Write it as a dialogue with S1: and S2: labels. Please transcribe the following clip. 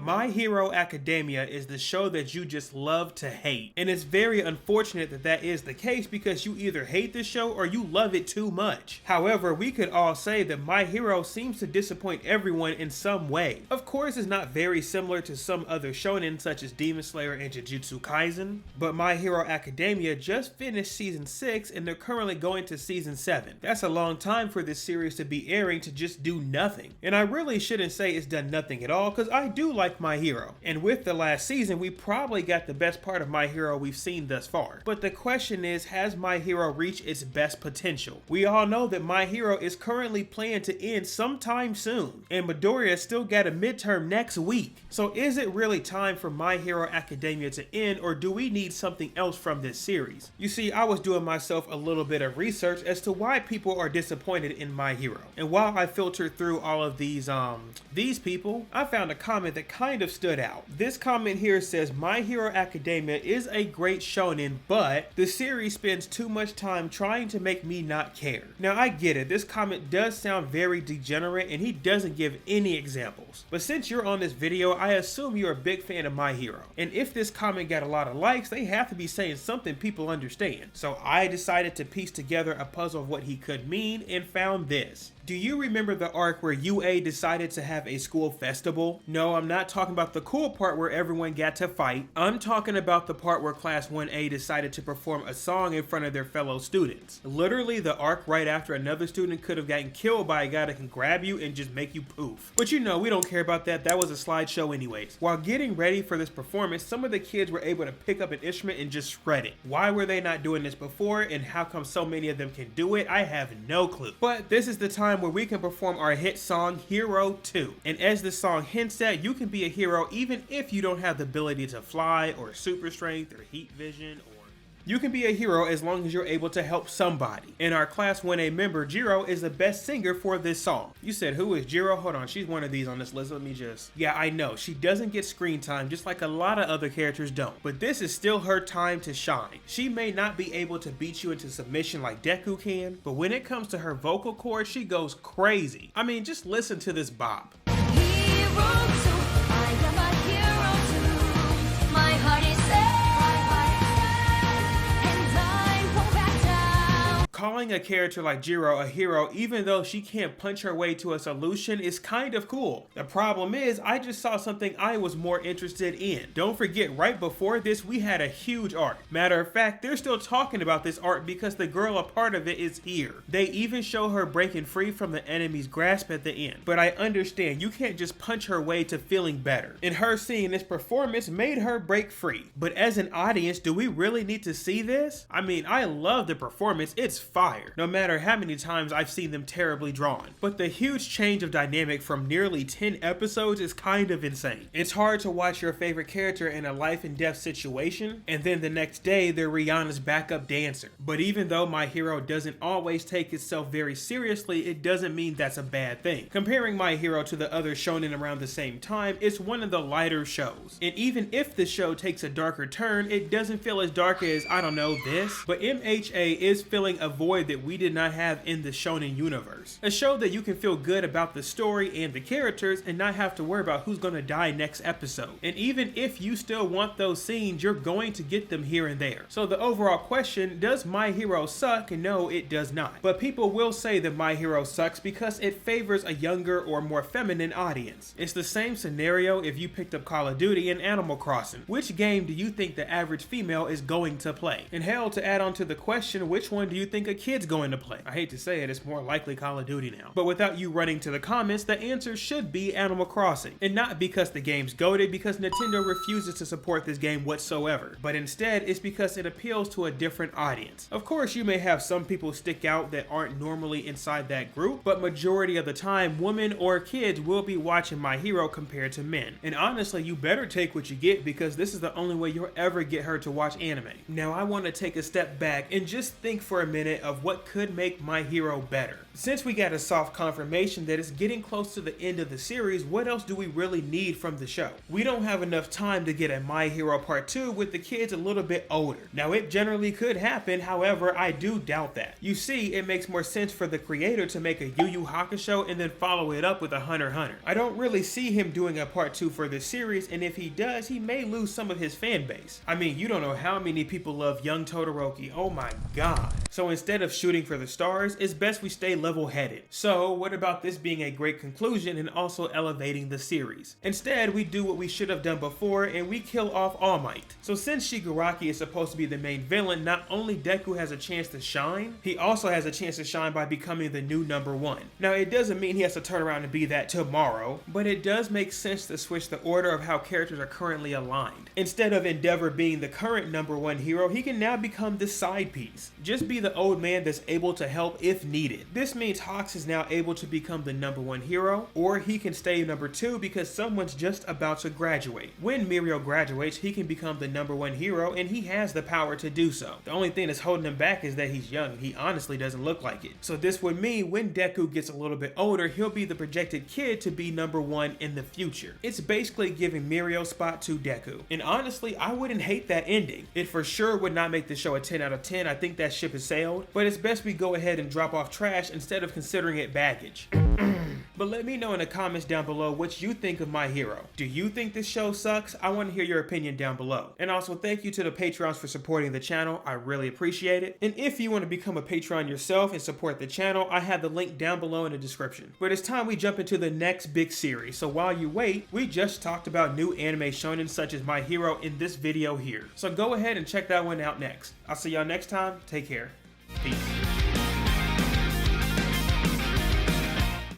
S1: My Hero Academia is the show that you just love to hate. And it's very unfortunate that that is the case because you either hate the show or you love it too much. However, we could all say that My Hero seems to disappoint everyone in some way. Of course, it's not very similar to some other shonen such as Demon Slayer and Jujutsu Kaisen, but My Hero Academia just finished season 6 and they're currently going to season 7. That's a long time for this series to be airing to just do nothing. And I really shouldn't say it's done nothing at all because I do like My Hero. And with the last season, we probably got the best part of My Hero we've seen thus far. But the question is, has My Hero reached its best potential? We all know that My Hero is currently planned to end sometime soon, and Midoriya still got a midterm next week. So is it really time for My Hero Academia to end, or do we need something else from this series? You see, I was doing myself a little bit of research as to why people are disappointed in My Hero. And while I filtered through all of these people, I found a comment that kind of stood out. This comment here says, My Hero Academia is a great shonen, but the series spends too much time trying to make me not care. Now I get it, this comment does sound very degenerate and he doesn't give any examples. But since you're on this video, I assume you're a big fan of My Hero. And if this comment got a lot of likes, they have to be saying something people understand. So I decided to piece together a puzzle of what he could mean and found this. Do you remember the arc where UA decided to have a school festival? No, I'm not talking about the cool part where everyone got to fight. I'm talking about the part where Class 1A decided to perform a song in front of their fellow students. Literally the arc right after another student could have gotten killed by a guy that can grab you and just make you poof. But you know, we don't care about that. That was a slideshow anyways. While getting ready for this performance, some of the kids were able to pick up an instrument and just shred it. Why were they not doing this before, and how come so many of them can do it? I have no clue. But this is the time where we can perform our hit song Hero 2. And as the song hints at, you can be a hero even if you don't have the ability to fly or super strength or heat vision, or you can be a hero as long as you're able to help somebody. And our Class 1A member, Jiro, is the best singer for this song. You said, who is Jiro? Hold on, she's one of these on this list. Let me just... Yeah, I know, she doesn't get screen time just like a lot of other characters don't. But this is still her time to shine. She may not be able to beat you into submission like Deku can, but when it comes to her vocal cords, she goes crazy. I mean, just listen to this bop. Calling a character like Jiro a hero even though she can't punch her way to a solution is kind of cool. The problem is, I just saw something I was more interested in. Don't forget, right before this we had a huge arc. Matter of fact, they're still talking about this arc because the girl a part of it is here. They even show her breaking free from the enemy's grasp at the end. But I understand, you can't just punch her way to feeling better. And her seeing this performance made her break free. But as an audience, do we really need to see this? I mean, I love the performance, it's fire, no matter how many times I've seen them terribly drawn. But the huge change of dynamic from nearly 10 episodes is kind of insane. It's hard to watch your favorite character in a life and death situation, and then the next day they're Rihanna's backup dancer. But even though My Hero doesn't always take itself very seriously, it doesn't mean that's a bad thing. Comparing My Hero to the other shonen around the same time, it's one of the lighter shows. And even if the show takes a darker turn, it doesn't feel as dark as, I don't know, this. But MHA is filling a void that we did not have in the shonen universe. A show that you can feel good about the story and the characters and not have to worry about who's gonna die next episode. And even if you still want those scenes, you're going to get them here and there. So the overall question, does My Hero suck? No, it does not. But people will say that My Hero sucks because it favors a younger or more feminine audience. It's the same scenario if you picked up Call of Duty and Animal Crossing. Which game do you think the average female is going to play? And hell, to add on to the question, which one do you think a kid's going to play? I hate to say it, it's more likely Call of Duty now. But without you running to the comments, the answer should be Animal Crossing. And not because the game's goated, because Nintendo refuses to support this game whatsoever. But instead, it's because it appeals to a different audience. Of course, you may have some people stick out that aren't normally inside that group, but majority of the time, women or kids will be watching My Hero compared to men. And honestly, you better take what you get because this is the only way you'll ever get her to watch anime. Now, I want to take a step back and just think for a minute development of what could make My Hero better. Since we got a soft confirmation that it's getting close to the end of the series, what else do we really need from the show? We don't have enough time to get a My Hero Part 2 with the kids a little bit older. Now it generally could happen, however, I do doubt that. You see, it makes more sense for the creator to make a Yu Yu Hakusho and then follow it up with a Hunter x Hunter. I don't really see him doing a Part 2 for this series, and if he does, he may lose some of his fan base. I mean, you don't know how many people love young Todoroki, oh my god. So instead of shooting for the stars, it's best we stay level-headed. So what about this being a great conclusion and also elevating the series? Instead, we do what we should have done before and we kill off All Might. So since Shigaraki is supposed to be the main villain, not only Deku has a chance to shine, he also has a chance to shine by becoming the new #1. Now it doesn't mean he has to turn around and be that tomorrow, but it does make sense to switch the order of how characters are currently aligned. Instead of Endeavor being the current #1 hero, he can now become the side piece. Just be the old man that's able to help if needed. This means Hawks is now able to become the #1 hero, or he can stay #2 because someone's just about to graduate. When Mirio graduates, he can become the #1 hero and he has the power to do so. The only thing that's holding him back is that he's young. He honestly doesn't look like it. So this would mean when Deku gets a little bit older, he'll be the projected kid to be #1 in the future. It's basically giving Mirio's spot to Deku. And honestly, I wouldn't hate that ending. It for sure would not make the show a 10 out of 10. I think that ship has sailed, but it's best we go ahead and drop off trash instead of considering it baggage. But let me know in the comments down below what you think of My Hero. Do you think this show sucks? I want to hear your opinion down below. And also thank you to the Patreons for supporting the channel. I really appreciate it. And if you want to become a Patreon yourself and support the channel, I have the link down below in the description. But it's time we jump into the next big series. So while you wait, we just talked about new anime shonen such as My Hero in this video here. So go ahead and check that one out next. I'll see y'all next time. Take care. Peace.